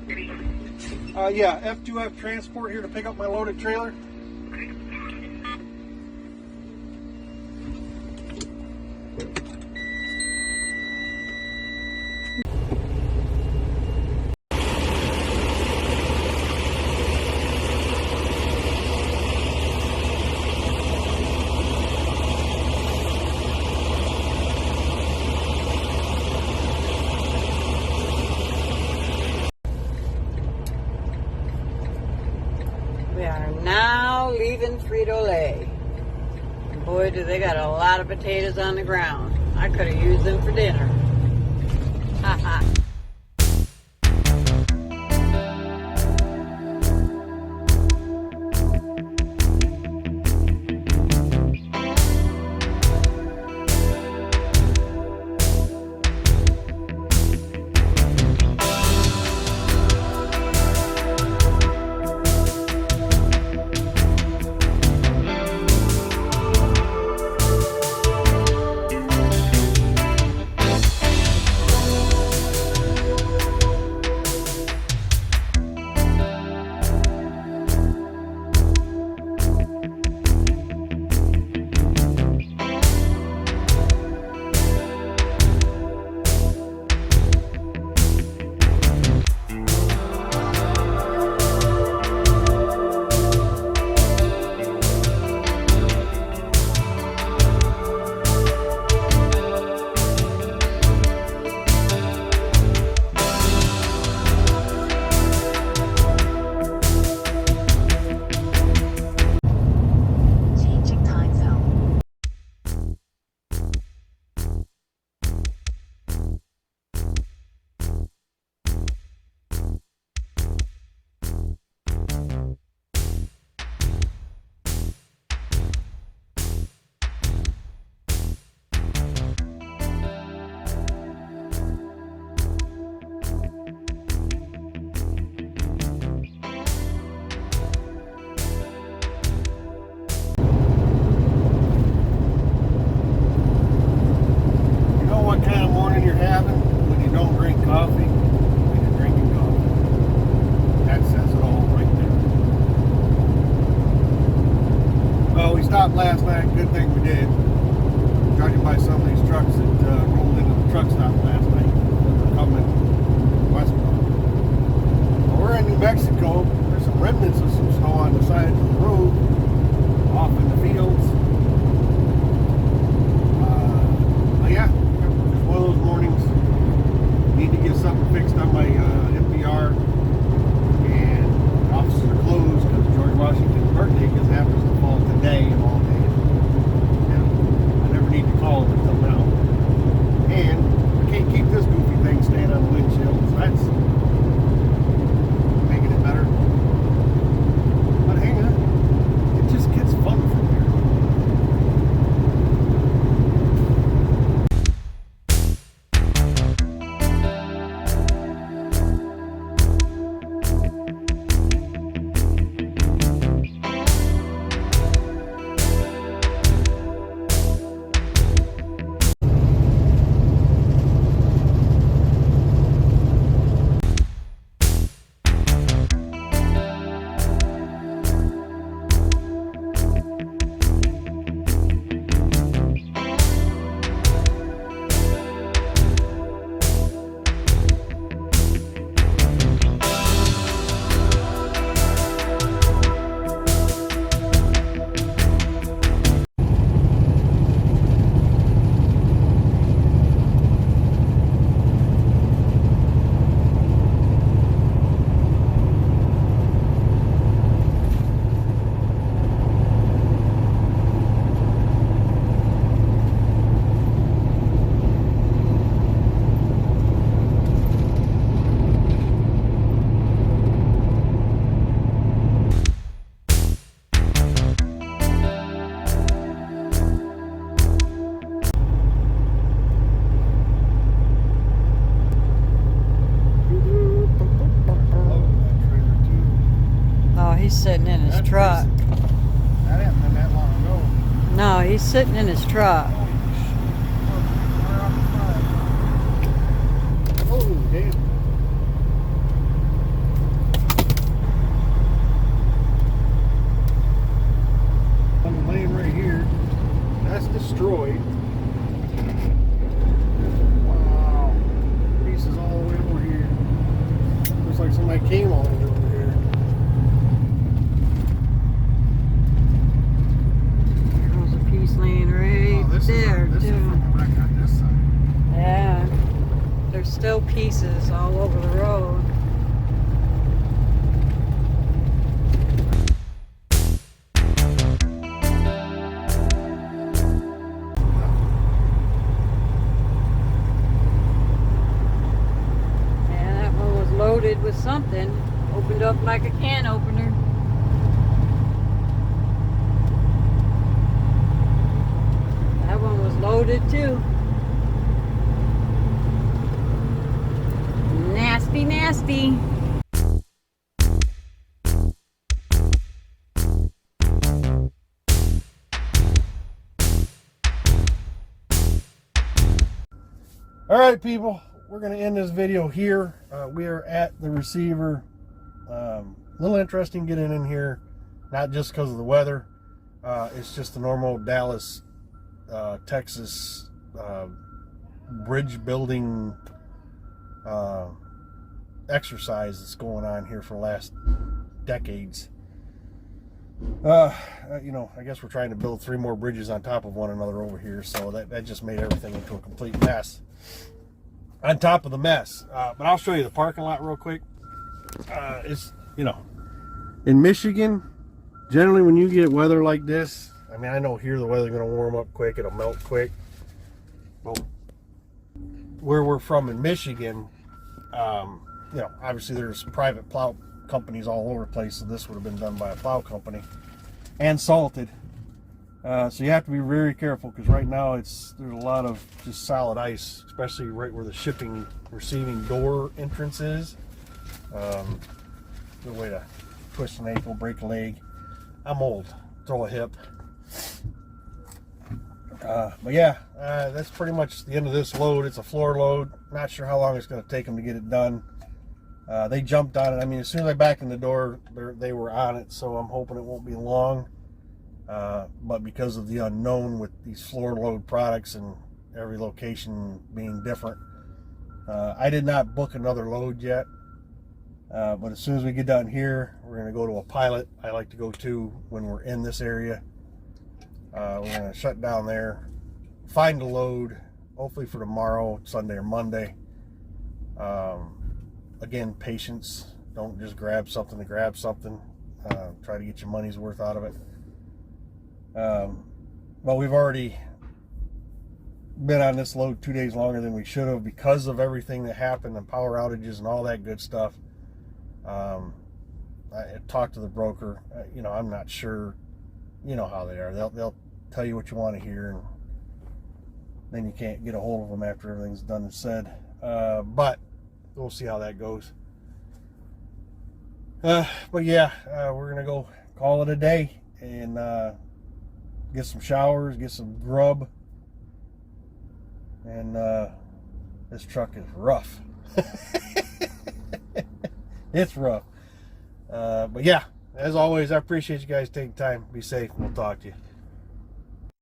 Yeah, F2F Transport here to pick up my loaded trailer. We are now leaving Frito-Lay. Boy, do they got a lot of potatoes on the ground. I could have used them for dinner. Ha ha. Last night, good thing we did. Judging by some of these trucks that rolled into the truck stop last night, coming westbound. Well, we're in New Mexico. There's some remnants of some snow on the side of the road, off in the fields. But yeah, just one of those mornings. Need to get something fixed on my MPR, and the offices are closed because George Washington's birthday happens to fall today of all days. I never need to call them until now. And I can't keep this goofy thing staying on the windshield, so that's making it better. But hang on, it just gets fun from here. He's sitting in his truck. That hasn't been that long ago. No, he's sitting in his truck. Oh, damn. came all the way over here. There's a piece laying right This there, is too. from the wreck on this side. Yeah. There's still pieces all over the road. Yeah, that one was loaded with something. Opened up like a can opener. That one was loaded too. Nasty, nasty. All right, people, we're going to end this video here. We are at the receiver. A little interesting getting in here, not just because of the weather. It's just the normal Dallas, Texas bridge building exercise that's going on here for the last decades. You know, I guess we're trying to build 3 more bridges on top of one another over here, so that just made everything into a complete mess on top of the mess. But I'll show you the parking lot real quick. It's, you know, in Michigan, generally when you get weather like this, I mean, I know here the weather's going to warm up quick, it'll melt quick. Well, where we're from in Michigan, you know, obviously there's private plow companies all over the place, so this would have been done by a plow company and salted. So you have to be very careful, because right now there's a lot of just solid ice, especially right where the shipping receiving door entrance is. Good way to twist an ankle, break a leg. I'm old, throw a hip. But yeah, that's pretty much the end of this load. It's a floor load. Not sure how long it's going to take them to get it done. They jumped on it. I mean, as soon as I backed in the door, they were on it, so I'm hoping it won't be long. But because of the unknown with these floor load products and every location being different, I did not book another load yet. But as soon as we get done here, we're going to go to a pilot I like to go to when we're in this area. We're going to shut down there, find a load, hopefully for tomorrow, Sunday or Monday. Again, patience. Don't just grab something to grab something. Try to get your money's worth out of it. Well, we've already been on this load 2 days longer than we should have because of everything that happened and power outages and all that good stuff. I talked to the broker. You know, I'm not sure. You know how they are. They'll tell you what you want to hear, and then you can't get a hold of them after everything's done and said. But we'll see how that goes. But yeah, we're gonna go call it a day and get some showers, get some grub, and this truck is rough. It's rough. But yeah, as always, I appreciate you guys taking time. Be safe, and we'll talk to you.